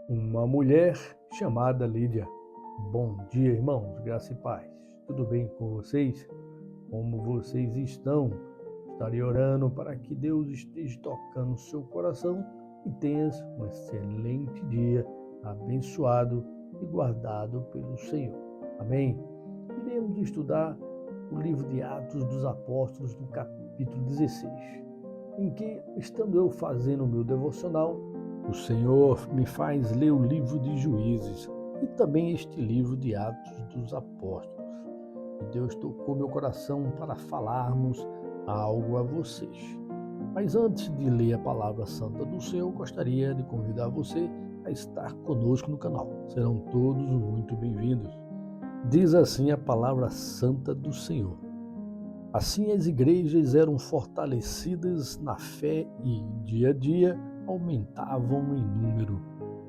Uma mulher chamada Lídia. Bom dia, irmãos, graça e paz. Tudo bem com vocês? Como vocês estão? Estarei orando para que Deus esteja tocando o seu coração e tenhas um excelente dia, abençoado e guardado pelo Senhor. Amém? Iremos estudar o livro de Atos dos Apóstolos, no capítulo 16, em que, estando eu fazendo o meu devocional, o Senhor me faz ler o livro de Juízes e também este livro de Atos dos Apóstolos. E Deus tocou meu coração para falarmos algo a vocês. Mas antes de ler a palavra santa do Senhor, gostaria de convidar você a estar conosco no canal. Serão todos muito bem-vindos. Diz assim a palavra santa do Senhor. Assim as igrejas eram fortalecidas na fé e, dia a dia, aumentavam em número.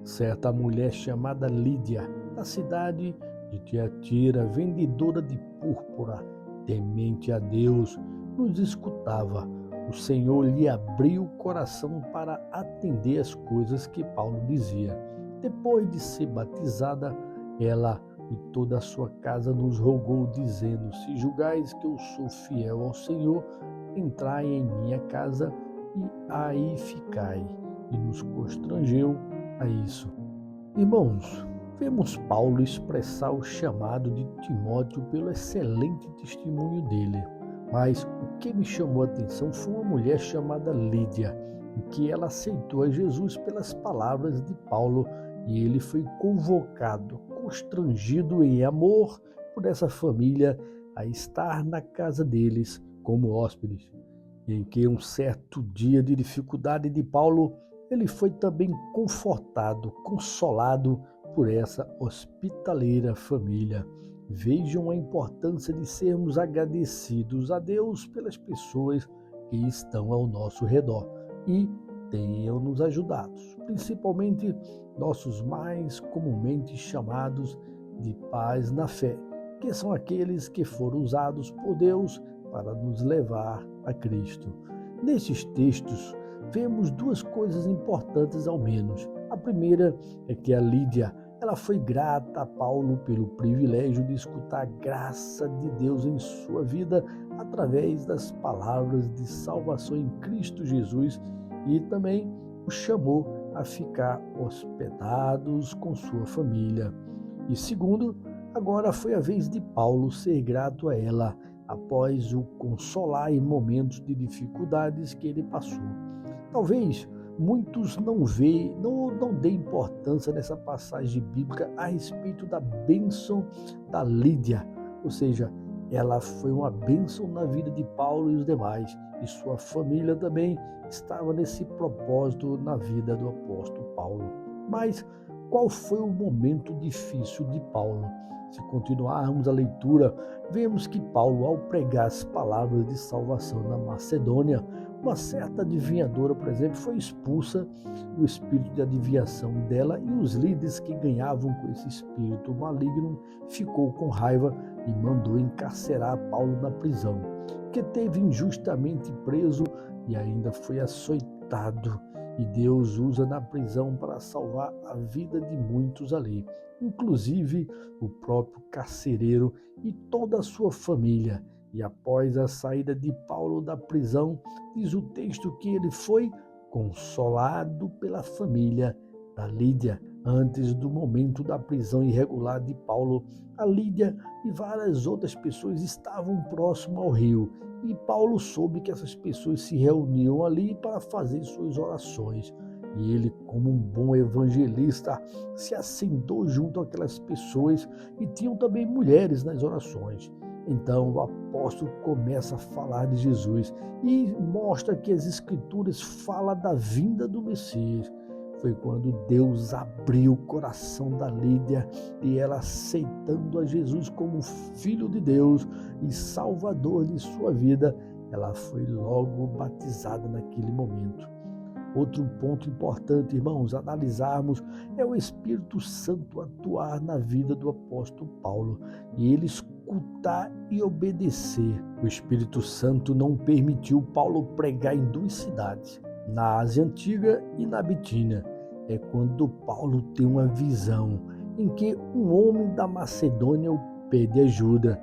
Certa mulher chamada Lídia, da cidade de Tiatira, vendedora de púrpura, temente a Deus, nos escutava. O Senhor lhe abriu o coração para atender as coisas que Paulo dizia. Depois de ser batizada, ela e toda a sua casa nos rogou, dizendo: se julgais que eu sou fiel ao Senhor, entrai em minha casa e aí ficai. E nos constrangeu a isso. Irmãos, vemos Paulo expressar o chamado de Timóteo pelo excelente testemunho dele. Mas o que me chamou a atenção foi uma mulher chamada Lídia, em que ela aceitou a Jesus pelas palavras de Paulo, e ele foi convocado, constrangido em amor por essa família a estar na casa deles como hóspedes. Em que um certo dia de dificuldade de Paulo, ele foi também confortado, consolado por essa hospitaleira família. Vejam a importância de sermos agradecidos a Deus pelas pessoas que estão ao nosso redor e tenham nos ajudado, principalmente nossos mais comumente chamados de pais na fé, que são aqueles que foram usados por Deus para nos levar a Cristo. Nesses textos, vemos duas coisas importantes ao menos. A primeira é que a Lídia, ela foi grata a Paulo pelo privilégio de escutar a graça de Deus em sua vida através das palavras de salvação em Cristo Jesus, e também o chamou a ficar hospedados com sua família. E segundo, agora foi a vez de Paulo ser grato a ela após o consolar em momentos de dificuldades que ele passou. Talvez muitos não dêem importância nessa passagem bíblica a respeito da bênção da Lídia, ou seja, ela foi uma bênção na vida de Paulo e os demais, e sua família também estava nesse propósito na vida do apóstolo Paulo. Mas qual foi o momento difícil de Paulo? Se continuarmos a leitura, vemos que Paulo, ao pregar as palavras de salvação na Macedônia, uma certa adivinhadora, por exemplo, foi expulsa, o espírito de adivinhação dela, e os líderes que ganhavam com esse espírito maligno ficou com raiva e mandou encarcerar Paulo na prisão, que teve injustamente preso e ainda foi açoitado. E Deus usa na prisão para salvar a vida de muitos ali, inclusive o próprio carcereiro e toda a sua família. E após a saída de Paulo da prisão, diz o texto que ele foi consolado pela família da Lídia. Antes do momento da prisão irregular de Paulo, a Lídia e várias outras pessoas estavam próximo ao rio, e Paulo soube que essas pessoas se reuniam ali para fazer suas orações. E ele, como um bom evangelista, se assentou junto àquelas pessoas, e tinham também mulheres nas orações. Então o apóstolo começa a falar de Jesus e mostra que as Escrituras falam da vinda do Messias. Foi quando Deus abriu o coração da Lídia, e ela, aceitando a Jesus como Filho de Deus e Salvador de sua vida, ela foi logo batizada naquele momento. Outro ponto importante, irmãos, analisarmos é o Espírito Santo atuar na vida do apóstolo Paulo e ele escutar e obedecer. O Espírito Santo não permitiu Paulo pregar em duas cidades, na Ásia Antiga e na Bitínia. é quando Paulo tem uma visão em que um homem da Macedônia o pede ajuda.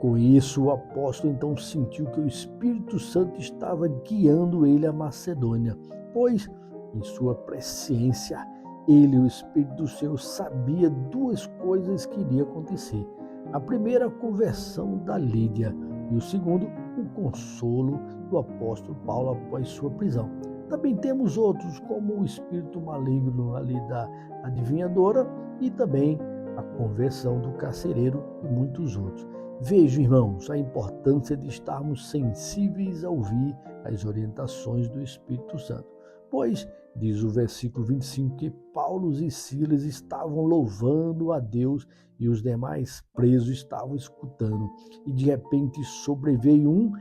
Com isso, o apóstolo então sentiu que o Espírito Santo estava guiando ele à Macedônia, pois, em sua presciência, ele, o Espírito do Senhor, sabia duas coisas que iriam acontecer. A primeira, a conversão da Lídia, e o segundo, o consolo do apóstolo Paulo após sua prisão. Também temos outros, como o espírito maligno ali da adivinhadora e também a conversão do carcereiro e muitos outros. Vejam, irmãos, a importância de estarmos sensíveis a ouvir as orientações do Espírito Santo. Pois, diz o versículo 25, que Paulo e Silas estavam louvando a Deus e os demais presos estavam escutando. E de repente sobreveio um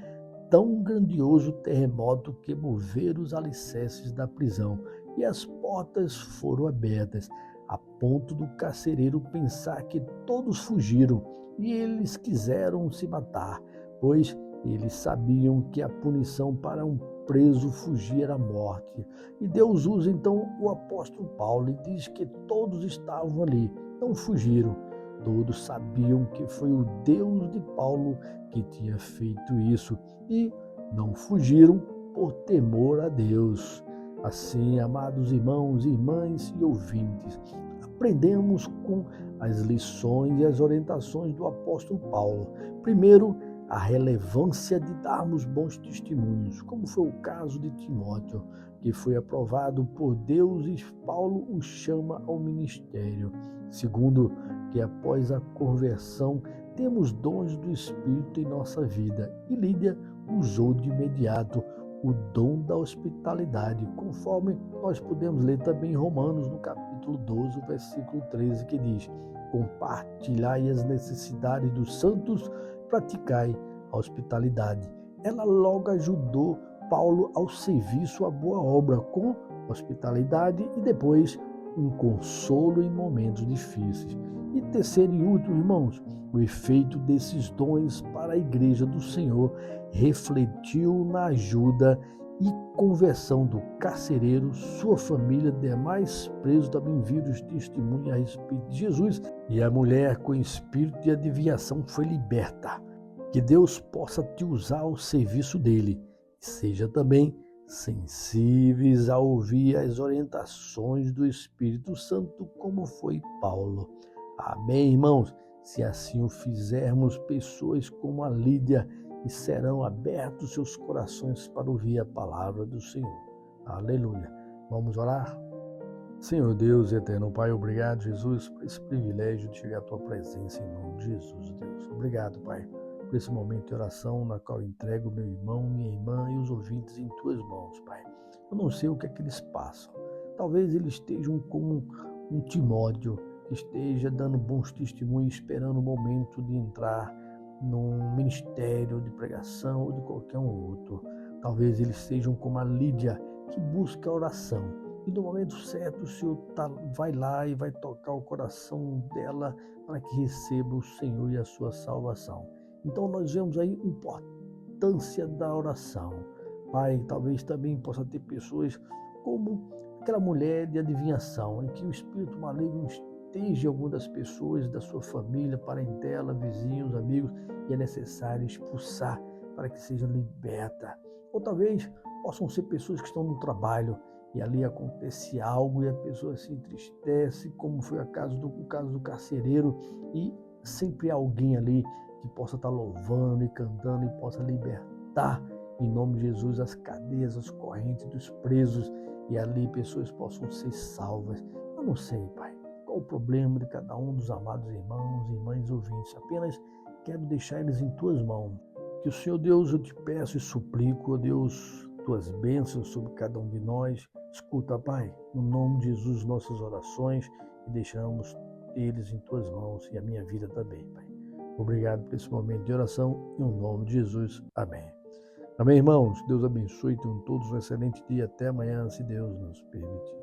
tão grandioso terremoto que moveram os alicerces da prisão e as portas foram abertas, a ponto do carcereiro pensar que todos fugiram e eles quiseram se matar, pois eles sabiam que a punição para um preso fugir era a morte. E Deus usa então o apóstolo Paulo e diz que todos estavam ali, não fugiram. Todos sabiam que foi o Deus de Paulo que tinha feito isso e não fugiram por temor a Deus. Assim, amados irmãos, irmãs e ouvintes, aprendemos com as lições e as orientações do apóstolo Paulo. Primeiro, a relevância de darmos bons testemunhos, como foi o caso de Timóteo, que foi aprovado por Deus e Paulo o chama ao ministério. Segundo, que após a conversão temos dons do Espírito em nossa vida. E Lídia usou de imediato o dom da hospitalidade, conforme nós podemos ler também em Romanos, no capítulo 12, versículo 13, que diz: compartilhai as necessidades dos santos, praticai a hospitalidade. Ela logo ajudou Paulo ao serviço, à boa obra, com hospitalidade e depois um consolo em momentos difíceis. E terceiro e último, irmãos, o efeito desses dons para a igreja do Senhor refletiu na ajuda e conversão do carcereiro, sua família, demais presos também viram testemunho a respeito de Jesus, e a mulher com espírito de adivinhação foi liberta. Que Deus possa te usar ao serviço dele e seja também sensíveis a ouvir as orientações do Espírito Santo, como foi Paulo. Amém, irmãos? Se assim o fizermos, pessoas como a Lídia e serão abertos seus corações para ouvir a palavra do Senhor. Aleluia. Vamos orar? Senhor Deus, eterno Pai, obrigado, Jesus, por esse privilégio de chegar à tua presença em nome de Jesus, Deus. Obrigado, Pai, por esse momento de oração na qual entrego meu irmão, minha irmã e os ouvintes em tuas mãos, Pai. Eu não sei o que é que eles passam. Talvez eles estejam como um Timóteo, que esteja dando bons testemunhos, esperando o momento de entrar num ministério de pregação ou de qualquer um outro. Talvez eles sejam como a Lídia, que busca a oração. E no momento certo o Senhor vai lá e vai tocar o coração dela para que receba o Senhor e a sua salvação. Então nós vemos aí a importância da oração. Pai, talvez também possa ter pessoas como aquela mulher de adivinhação, em que o espírito maligno esteja em alguma das pessoas da sua família, parentela, vizinhos, amigos, e é necessário expulsar para que sejam libertas. Ou talvez possam ser pessoas que estão no trabalho e ali acontece algo e a pessoa se entristece, como foi o caso do carcereiro, e sempre há alguém ali que possa estar louvando e cantando e possa libertar em nome de Jesus as cadeias, as correntes dos presos, e ali pessoas possam ser salvas. Eu não sei, Pai, qual o problema de cada um dos amados irmãos e irmãs ouvintes. Apenas quero deixar eles em tuas mãos. Que o Senhor Deus, eu te peço e suplico, ó Deus, tuas bênçãos sobre cada um de nós. Escuta, Pai, no nome de Jesus, nossas orações, e deixamos eles em tuas mãos e a minha vida também, Pai. Obrigado por esse momento de oração, em nome de Jesus. Amém. Amém, irmãos? Deus abençoe, tenham todos um excelente dia. Até amanhã, se Deus nos permitir.